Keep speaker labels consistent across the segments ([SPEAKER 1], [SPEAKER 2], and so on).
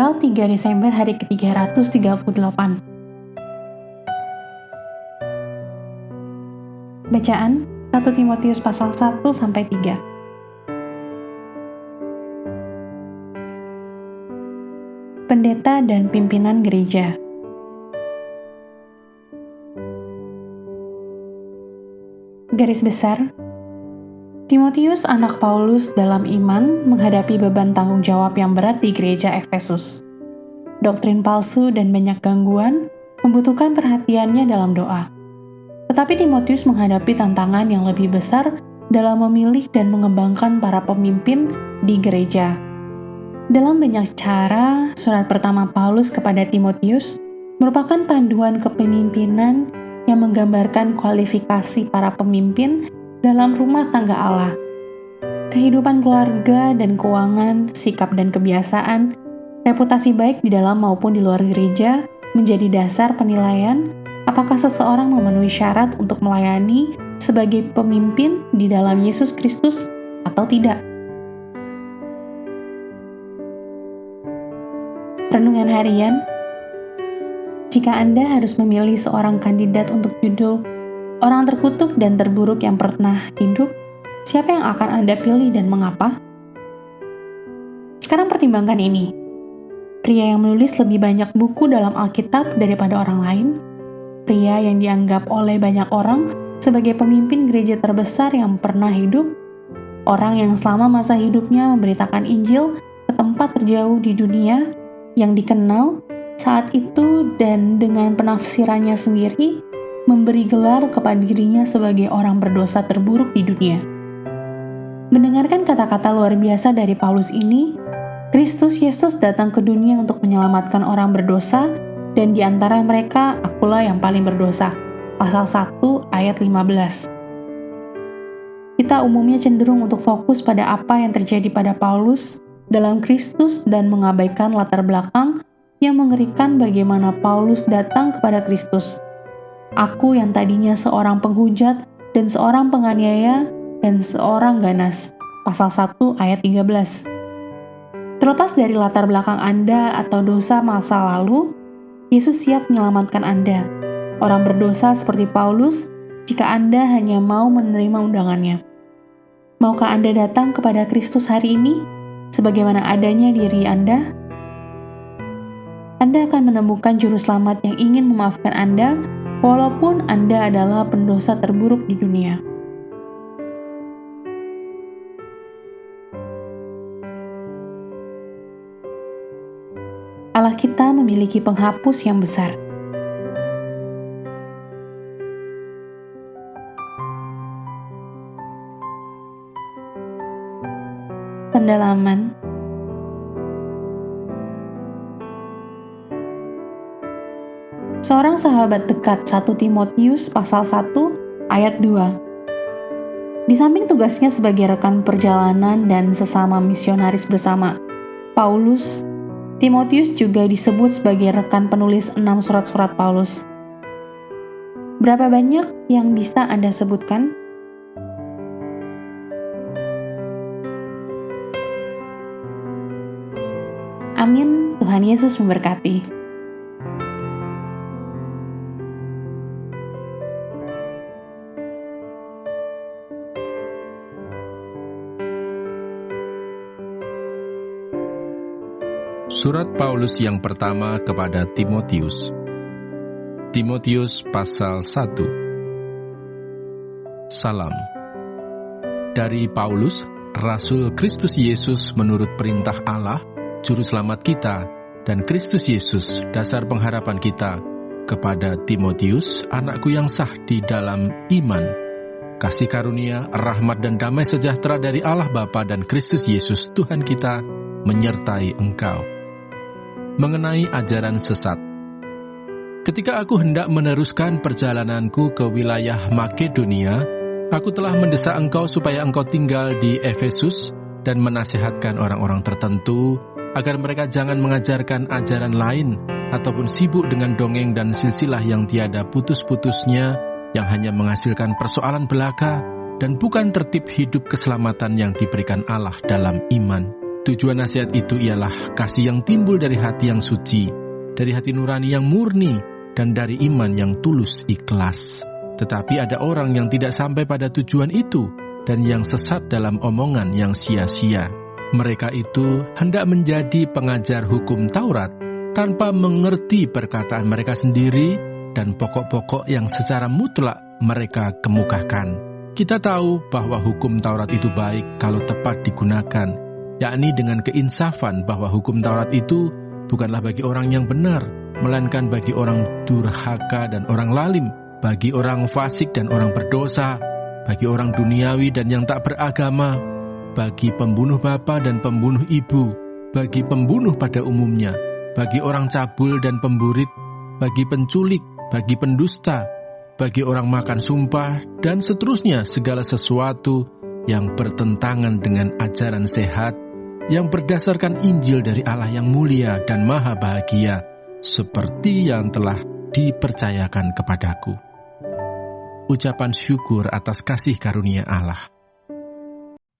[SPEAKER 1] tanggal 3 Desember hari ke-338. Bacaan 1 Timotius pasal 1-3. Pendeta dan pimpinan gereja. Garis besar, Timotius, anak Paulus dalam iman, menghadapi beban tanggung jawab yang berat di gereja Efesus. Doktrin palsu dan banyak gangguan membutuhkan perhatiannya dalam doa. Tetapi Timotius menghadapi tantangan yang lebih besar dalam memilih dan mengembangkan para pemimpin di gereja. Dalam banyak cara, surat pertama Paulus kepada Timotius merupakan panduan kepemimpinan yang menggambarkan kualifikasi para pemimpin dalam rumah tangga Allah. Kehidupan keluarga dan keuangan, sikap dan kebiasaan, reputasi baik di dalam maupun di luar gereja menjadi dasar penilaian apakah seseorang memenuhi syarat untuk melayani sebagai pemimpin di dalam Yesus Kristus atau tidak. Renungan harian. Jika Anda harus memilih seorang kandidat untuk judul orang terkutuk dan terburuk yang pernah hidup, siapa yang akan Anda pilih dan mengapa? Sekarang pertimbangkan ini. Pria yang menulis lebih banyak buku dalam Alkitab daripada orang lain, pria yang dianggap oleh banyak orang sebagai pemimpin gereja terbesar yang pernah hidup, orang yang selama masa hidupnya memberitakan Injil ke tempat terjauh di dunia, yang dikenal saat itu dan dengan penafsirannya sendiri, memberi gelar kepada dirinya sebagai orang berdosa terburuk di dunia. Mendengarkan kata-kata luar biasa dari Paulus ini, Kristus Yesus datang ke dunia untuk menyelamatkan orang berdosa, dan di antara mereka akulah yang paling berdosa. Pasal 1 ayat 15. Kita umumnya cenderung untuk fokus pada apa yang terjadi pada Paulus dalam Kristus dan mengabaikan latar belakang yang mengerikan bagaimana Paulus datang kepada Kristus. Aku yang tadinya seorang penghujat dan seorang penganiaya dan seorang ganas. Pasal 1 ayat 13. Terlepas dari latar belakang Anda atau dosa masa lalu, Yesus siap menyelamatkan Anda, orang berdosa seperti Paulus, jika Anda hanya mau menerima undangannya. Maukah Anda datang kepada Kristus hari ini, sebagaimana adanya diri Anda? Anda akan menemukan juru selamat yang ingin memaafkan Anda, walaupun Anda adalah pendosa terburuk di dunia. Allah kita memiliki penghapus yang besar. Pendalaman. Seorang sahabat dekat 1 Timotius pasal 1 ayat 2. Di samping tugasnya sebagai rekan perjalanan dan sesama misionaris bersama Paulus, Timotius juga disebut sebagai rekan penulis 6 surat-surat Paulus. Berapa banyak yang bisa Anda sebutkan? Amin. Tuhan Yesus memberkati.
[SPEAKER 2] Surat Paulus yang pertama kepada Timotius. Timotius pasal 1. Salam. Dari Paulus, Rasul Kristus Yesus menurut perintah Allah, Juru Selamat kita, dan Kristus Yesus, dasar pengharapan kita, kepada Timotius, anakku yang sah di dalam iman. Kasih karunia, rahmat dan damai sejahtera dari Allah Bapa dan Kristus Yesus, Tuhan kita, menyertai engkau. Mengenai ajaran sesat. Ketika aku hendak meneruskan perjalananku ke wilayah Makedonia, aku telah mendesak engkau supaya engkau tinggal di Efesus dan menasihatkan orang-orang tertentu agar mereka jangan mengajarkan ajaran lain ataupun sibuk dengan dongeng dan silsilah yang tiada putus-putusnya, yang hanya menghasilkan persoalan belaka dan bukan tertib hidup keselamatan yang diberikan Allah dalam iman. Tujuan nasihat itu ialah kasih yang timbul dari hati yang suci, dari hati nurani yang murni, dan dari iman yang tulus ikhlas. Tetapi ada orang yang tidak sampai pada tujuan itu, dan yang sesat dalam omongan yang sia-sia. Mereka itu hendak menjadi pengajar hukum Taurat, tanpa mengerti perkataan mereka sendiri, dan pokok-pokok yang secara mutlak mereka kemukakan. Kita tahu bahwa hukum Taurat itu baik kalau tepat digunakan, yakni dengan keinsafan bahwa hukum Taurat itu bukanlah bagi orang yang benar, melainkan bagi orang durhaka dan orang lalim, bagi orang fasik dan orang berdosa, bagi orang duniawi dan yang tak beragama, bagi pembunuh bapa dan pembunuh ibu, bagi pembunuh pada umumnya, bagi orang cabul dan pemburit, bagi penculik, bagi pendusta, bagi orang makan sumpah, dan seterusnya segala sesuatu yang bertentangan dengan ajaran sehat, yang berdasarkan Injil dari Allah yang mulia dan maha bahagia, seperti yang telah dipercayakan kepadaku. Ucapan syukur atas kasih karunia Allah.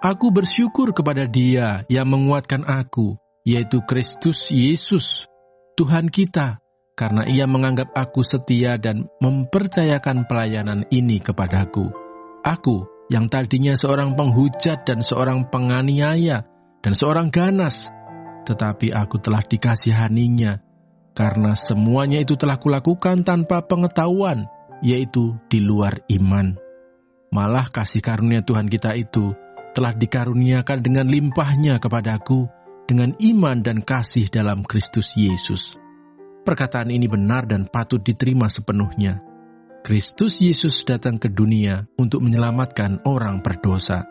[SPEAKER 2] Aku bersyukur kepada Dia yang menguatkan aku, yaitu Kristus Yesus, Tuhan kita, karena Ia menganggap aku setia dan mempercayakan pelayanan ini kepadaku. Aku, yang tadinya seorang penghujat dan seorang penganiaya, dan seorang ganas, tetapi aku telah dikasihaninya, karena semuanya itu telah kulakukan tanpa pengetahuan, yaitu di luar iman. Malah kasih karunia Tuhan kita itu telah dikaruniakan dengan limpahnya kepadaku, dengan iman dan kasih dalam Kristus Yesus. Perkataan ini benar dan patut diterima sepenuhnya. Kristus Yesus datang ke dunia untuk menyelamatkan orang berdosa.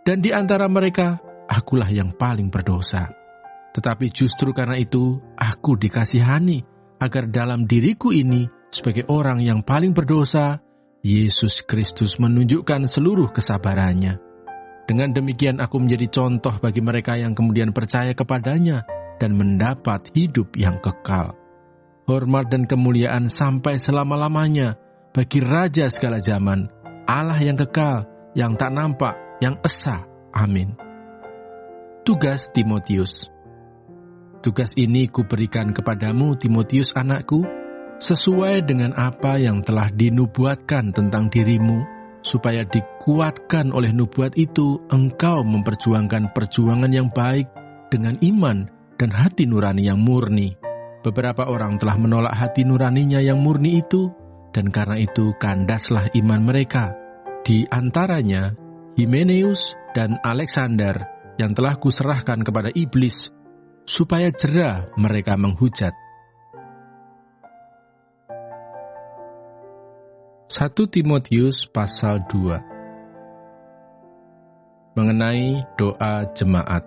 [SPEAKER 2] Dan di antara mereka, akulah yang paling berdosa. Tetapi justru karena itu, aku dikasihani, agar dalam diriku ini, sebagai orang yang paling berdosa, Yesus Kristus menunjukkan seluruh kesabarannya. Dengan demikian aku menjadi contoh bagi mereka yang kemudian percaya kepadanya dan mendapat hidup yang kekal. Hormat dan kemuliaan sampai selama-lamanya bagi Raja segala zaman, Allah yang kekal, yang tak nampak, yang esa. Amin. Tugas Timotius. Tugas ini kuberikan kepadamu, Timotius anakku, sesuai dengan apa yang telah dinubuatkan tentang dirimu, supaya dikuatkan oleh nubuat itu, engkau memperjuangkan perjuangan yang baik dengan iman dan hati nurani yang murni. Beberapa orang telah menolak hati nuraninya yang murni itu, dan karena itu kandaslah iman mereka. Di antaranya Himeneus dan Alexander, yang telah kuserahkan kepada iblis, supaya jera mereka menghujat. 1 Timotius pasal 2. Mengenai doa jemaat.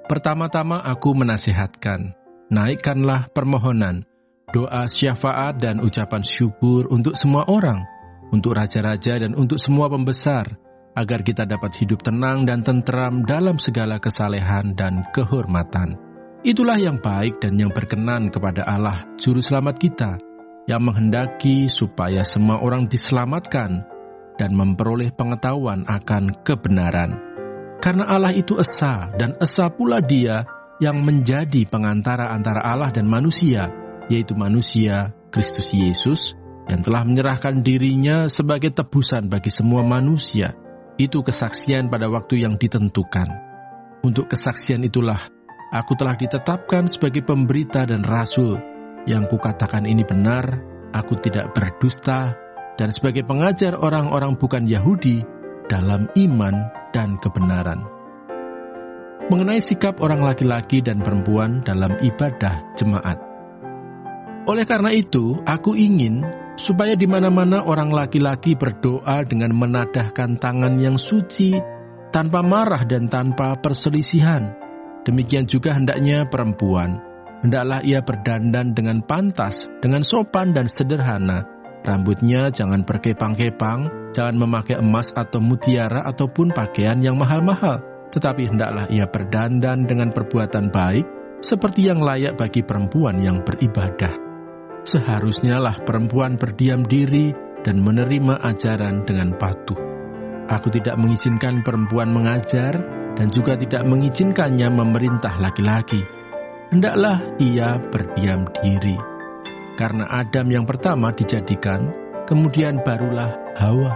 [SPEAKER 2] Pertama-tama aku menasihatkan, naikkanlah permohonan, doa syafaat dan ucapan syukur untuk semua orang, untuk raja-raja dan untuk semua pembesar, agar kita dapat hidup tenang dan tentram dalam segala kesalehan dan kehormatan. Itulah yang baik dan yang berkenan kepada Allah, Juru Selamat kita, yang menghendaki supaya semua orang diselamatkan dan memperoleh pengetahuan akan kebenaran. Karena Allah itu esa, dan esa pula Dia yang menjadi pengantara antara Allah dan manusia, yaitu manusia Kristus Yesus, yang telah menyerahkan dirinya sebagai tebusan bagi semua manusia. Itu kesaksian pada waktu yang ditentukan. Untuk kesaksian itulah, aku telah ditetapkan sebagai pemberita dan rasul. Yang kukatakan ini benar, aku tidak berdusta, dan sebagai pengajar orang-orang bukan Yahudi dalam iman dan kebenaran. Mengenai sikap orang laki-laki dan perempuan dalam ibadah jemaat. Oleh karena itu, aku ingin supaya di mana-mana orang laki-laki berdoa dengan menadahkan tangan yang suci, tanpa marah dan tanpa perselisihan. Demikian juga hendaknya perempuan. Hendaklah ia berdandan dengan pantas, dengan sopan dan sederhana. Rambutnya jangan berkepang-kepang, jangan memakai emas atau mutiara ataupun pakaian yang mahal-mahal. Tetapi hendaklah ia berdandan dengan perbuatan baik, seperti yang layak bagi perempuan yang beribadah. Seharusnya lah perempuan berdiam diri dan menerima ajaran dengan patuh. Aku tidak mengizinkan perempuan mengajar, dan juga tidak mengizinkannya memerintah laki-laki. Hendaklah ia berdiam diri. Karena Adam yang pertama dijadikan, kemudian barulah Hawa.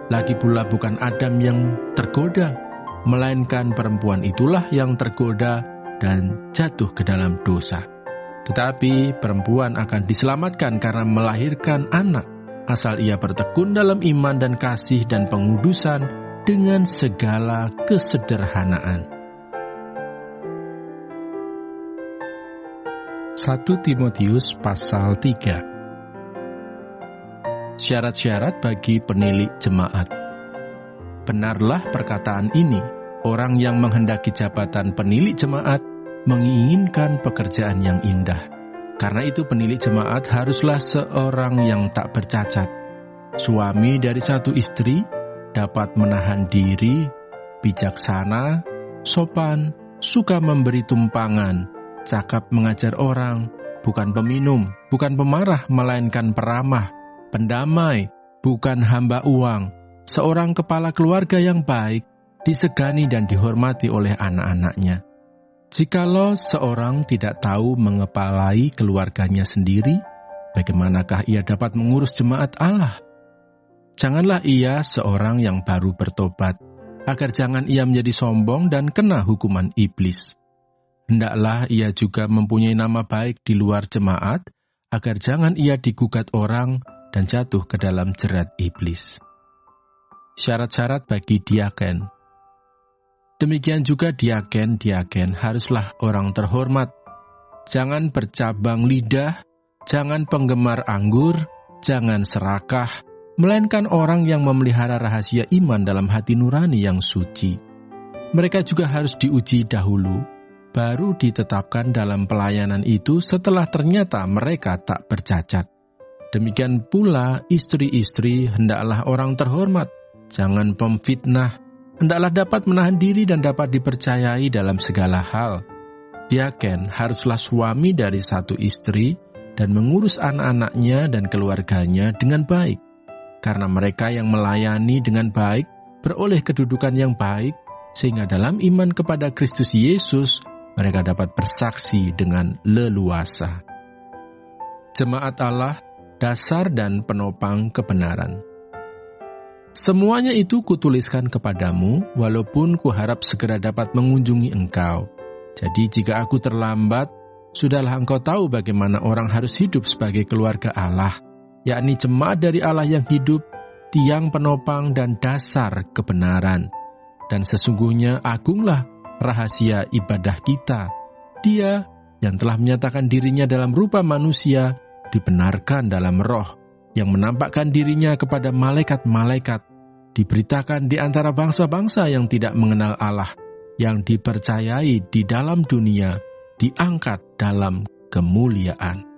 [SPEAKER 2] Lagi pula bukan Adam yang tergoda, melainkan perempuan itulah yang tergoda dan jatuh ke dalam dosa. Tetapi perempuan akan diselamatkan karena melahirkan anak, asal ia bertekun dalam iman dan kasih dan pengudusan dengan segala kesederhanaan. 1 Timotius pasal 3. Syarat-syarat bagi penilik jemaat. Benarlah perkataan ini, orang yang menghendaki jabatan penilik jemaat menginginkan pekerjaan yang indah. Karena itu penilik jemaat haruslah seorang yang tak bercacat, suami dari satu istri, dapat menahan diri, bijaksana, sopan, suka memberi tumpangan, cakap mengajar orang, bukan peminum, bukan pemarah, melainkan peramah, pendamai, bukan hamba uang, seorang kepala keluarga yang baik, disegani dan dihormati oleh anak-anaknya. Jikalau seorang tidak tahu mengepalai keluarganya sendiri, bagaimanakah ia dapat mengurus jemaat Allah? Janganlah ia seorang yang baru bertobat, agar jangan ia menjadi sombong dan kena hukuman iblis. Hendaklah ia juga mempunyai nama baik di luar jemaat, agar jangan ia digugat orang dan jatuh ke dalam jerat iblis. Syarat-syarat bagi diaken. Demikian juga diaken haruslah orang terhormat. Jangan bercabang lidah, jangan penggemar anggur, jangan serakah, melainkan orang yang memelihara rahasia iman dalam hati nurani yang suci. Mereka juga harus diuji dahulu, baru ditetapkan dalam pelayanan itu setelah ternyata mereka tak bercacat. Demikian pula istri-istri hendaklah orang terhormat, jangan pemfitnah, hendaklah dapat menahan diri dan dapat dipercayai dalam segala hal. Diaken haruslah suami dari satu istri dan mengurus anak-anaknya dan keluarganya dengan baik. Karena mereka yang melayani dengan baik beroleh kedudukan yang baik, sehingga dalam iman kepada Kristus Yesus mereka dapat bersaksi dengan leluasa. Jemaat Allah, dasar dan penopang kebenaran. Semuanya itu kutuliskan kepadamu, walaupun kuharap segera dapat mengunjungi engkau. Jadi jika aku terlambat, sudahlah engkau tahu bagaimana orang harus hidup sebagai keluarga Allah, yakni jemaat dari Allah yang hidup, tiang penopang dan dasar kebenaran. Dan sesungguhnya agunglah rahasia ibadah kita. Dia yang telah menyatakan dirinya dalam rupa manusia, dibenarkan dalam roh, yang menampakkan dirinya kepada malaikat-malaikat, diberitakan di antara bangsa-bangsa yang tidak mengenal Allah, yang dipercayai di dalam dunia, diangkat dalam kemuliaan.